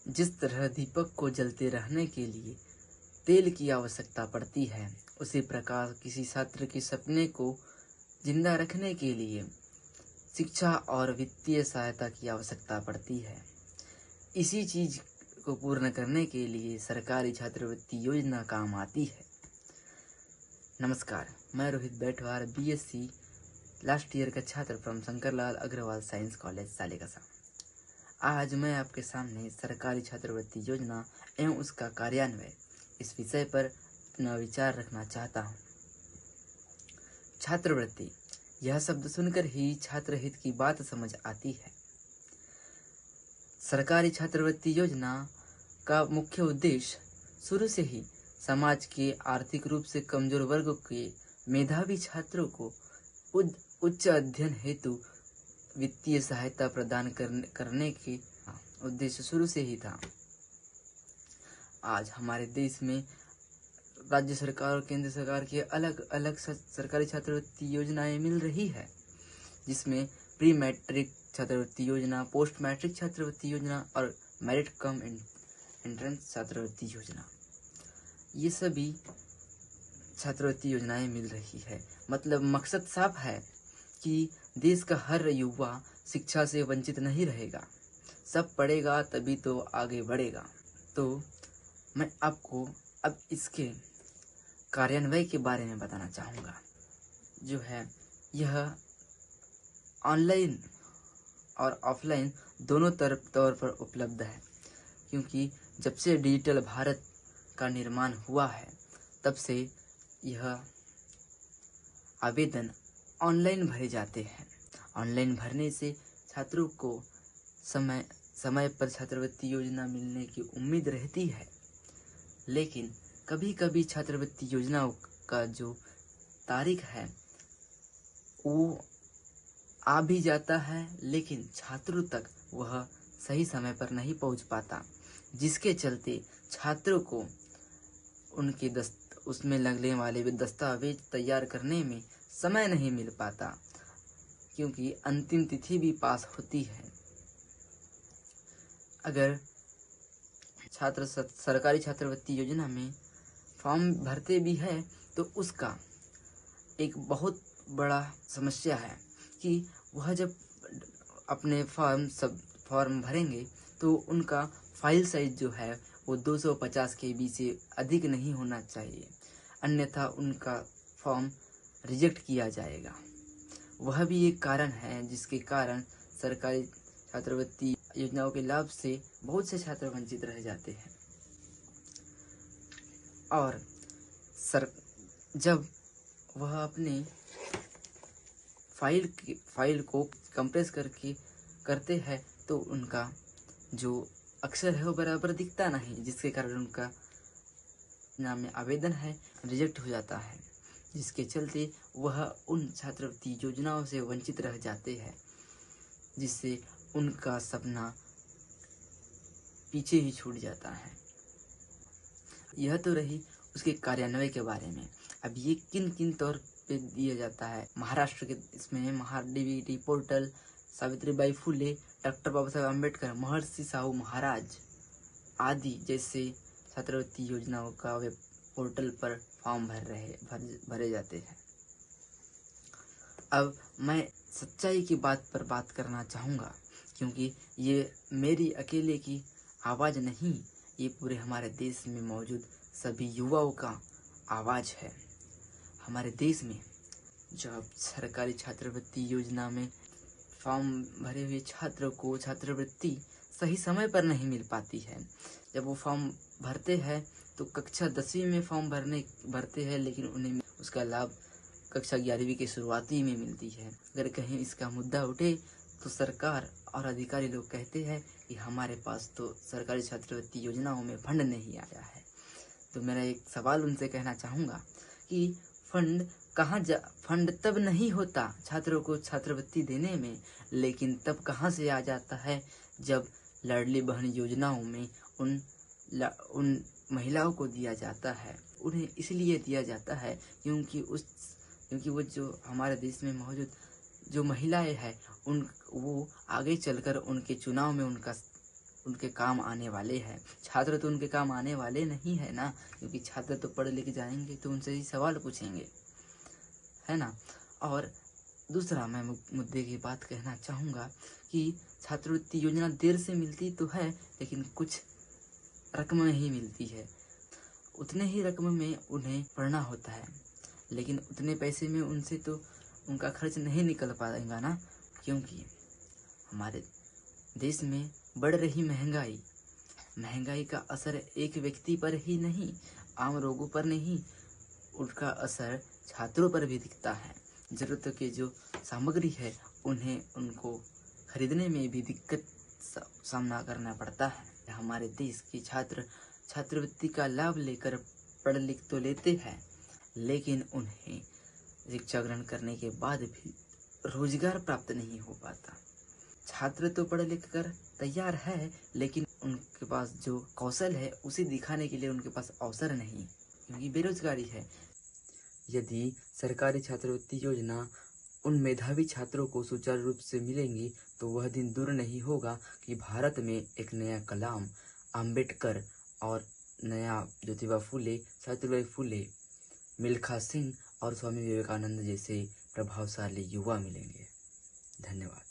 जिस तरह दीपक को जलते रहने के लिए तेल की आवश्यकता पड़ती है, उसी प्रकार किसी छात्र के सपने को जिंदा रखने के लिए शिक्षा और वित्तीय सहायता की आवश्यकता पड़ती है। इसी चीज को पूर्ण करने के लिए सरकारी छात्रवृत्ति योजना काम आती है। नमस्कार, मैं Rohit Baithwar BSc last year का छात्र from Shankarlal Agrawal science college Salekasa. आज मैं आपके सामने सरकारी छात्रवृत्ति योजना एवं उसका कार्यान्वयन इस विषय पर अपना विचार रखना चाहता हूँ। छात्रवृत्ति, यह शब्द सुनकर ही छात्र हित की बात समझ आती है। सरकारी छात्रवृत्ति योजना का मुख्य उद्देश्य शुरू से ही समाज के आर्थिक रूप से कमजोर वर्गों के मेधावी छात्रों को उच्च अध्ययन हेतु वित्तीय सहायता प्रदान करने के उद्देश्य शुरू से ही था। आज हमारे देश में राज्य सरकार और केंद्र सरकार की अलग अलग सरकारी छात्रवृत्ति योजनाएं मिल रही है, जिसमें प्री मैट्रिक छात्रवृत्ति योजना, पोस्ट मैट्रिक छात्रवृत्ति योजना और मेरिट कम एंट्रेंस छात्रवृत्ति योजना, ये सभी छात्रवृत्ति योजनाएं मिल रही है। मतलब मकसद साफ है कि देश का हर युवा शिक्षा से वंचित नहीं रहेगा, सब पढ़ेगा तभी तो आगे बढ़ेगा। तो मैं आपको अब इसके कार्यान्वयन के बारे में बताना चाहूँगा। जो है यह ऑनलाइन और ऑफलाइन दोनों तौर पर उपलब्ध है, क्योंकि जब से डिजिटल भारत का निर्माण हुआ है तब से यह आवेदन ऑनलाइन भरे जाते हैं। ऑनलाइन भरने से छात्रों को समय पर छात्रवृत्ति योजना मिलने की उम्मीद रहती है, लेकिन कभी कभी छात्रवृत्ति योजनाओं का जो तारीख है वो आ भी जाता है, लेकिन छात्रों तक वह सही समय पर नहीं पहुंच पाता, जिसके चलते छात्रों को उनके उसमें लगने वाले दस्तावेज तैयार करने में समय नहीं मिल पाता, क्योंकि अंतिम तिथि भी पास होती है। अगर छात्र सरकारी छात्रवृत्ति योजना में फॉर्म भरते भी है तो उसका एक बहुत बड़ा समस्या है कि वह जब अपने फॉर्म भरेंगे तो उनका फाइल साइज जो है वो 250 KB से अधिक नहीं होना चाहिए, अन्यथा उनका फॉर्म रिजेक्ट किया जाएगा। वह भी एक कारण है जिसके कारण सरकारी छात्रवृत्ति योजनाओं के लाभ से बहुत से छात्र वंचित रह जाते हैं। और जब वह अपने फाइल को कंप्रेस करते हैं तो उनका जो अक्षर है वो बराबर दिखता नहीं, जिसके कारण उनका नाम में आवेदन है रिजेक्ट हो जाता है, जिसके चलते वह उन छात्रवृत्ति योजनाओं से वंचित रह जाते हैं, जिससे उनका सपना पीछे ही छूट जाता है। यह तो रही उसके कार्यान्वयन के बारे में। अब ये किन किन तौर पे दिया जाता है। महाराष्ट्र के इसमें DBT portal, Savitribai Phule, doctor Baba Saheb Ambedkar, महर्षि साहू महाराज आदि जैसे छात्रवृत्ति योजनाओं का वेब पोर्टल पर फॉर्म भरे जाते हैं। अब मैं सच्चाई की बात पर बात करना चाहूँगा, क्योंकि ये मेरी अकेले की आवाज़ नहीं, ये पूरे हमारे देश में मौजूद सभी युवाओं का आवाज़ है। हमारे देश में जब सरकारी छात्रवृत्ति योजना में फॉर्म भरे हुए छात्रों को छात्रवृत्ति सही समय पर नहीं मिल पाती है। जब वो फॉर्म भरते हैं तो कक्षा 10वीं में फॉर्म भरते हैं, लेकिन उन्हें उसका लाभ कक्षा 11वीं के शुरुआती में मिलती है। अगर कहीं इसका मुद्दा उठे तो सरकार और अधिकारी लोग कहते हैं कि हमारे पास तो सरकारी छात्रवृत्ति योजनाओं में फंड नहीं आया है। तो मेरा एक सवाल उनसे कहना चाहूँगा कि फंड तब नहीं होता छात्रों को छात्रवृत्ति देने में, लेकिन तब कहाँ से आ जाता है जब लाडली बहन योजनाओं में उन महिलाओं को दिया जाता है। उन्हें इसलिए दिया जाता है क्योंकि वो जो हमारे देश में मौजूद जो महिलाएं हैं वो आगे चलकर उनके चुनाव में उनका उनके काम आने वाले हैं। छात्र तो उनके काम आने वाले नहीं है ना, क्योंकि छात्र तो पढ़ लिख जाएंगे तो उनसे ही सवाल पूछेंगे, है ना। और दूसरा मैं मुद्दे की बात कहना चाहूँगा कि छात्रवृत्ति योजना देर से मिलती तो है, लेकिन कुछ रकम में ही मिलती है। उतने ही रकम में उन्हें पढ़ना होता है, लेकिन उतने पैसे में उनसे तो उनका खर्च नहीं निकल पाएगा ना, क्योंकि हमारे देश में बढ़ रही महंगाई का असर एक व्यक्ति पर ही नहीं, आम लोगों पर नहीं, उसका असर छात्रों पर भी दिखता है। ज़रूरत के जो सामग्री है उनको खरीदने में भी दिक्कत सामना करना पड़ता है। हमारे देश के छात्र छात्रवृत्ति का लाभ लेकर पढ़ लिख तो लेते हैं, लेकिन उन्हें शिक्षा ग्रहण करने के बाद भी रोजगार प्राप्त नहीं हो पाता। छात्र तो पढ़ लिख कर तैयार है, लेकिन उनके पास जो कौशल है उसे दिखाने के लिए उनके पास अवसर नहीं, क्योंकि बेरोजगारी है। यदि सरकारी छात्रवृत्ति योजना उन मेधावी छात्रों को सुचारू रूप से मिलेंगी तो वह दिन दूर नहीं होगा कि भारत में एक नया कलाम, अंबेडकर और नया ज्योतिबा फुले, सावित्रीबाई फुले, मिल्खा सिंह और स्वामी विवेकानंद जैसे प्रभावशाली युवा मिलेंगे। धन्यवाद।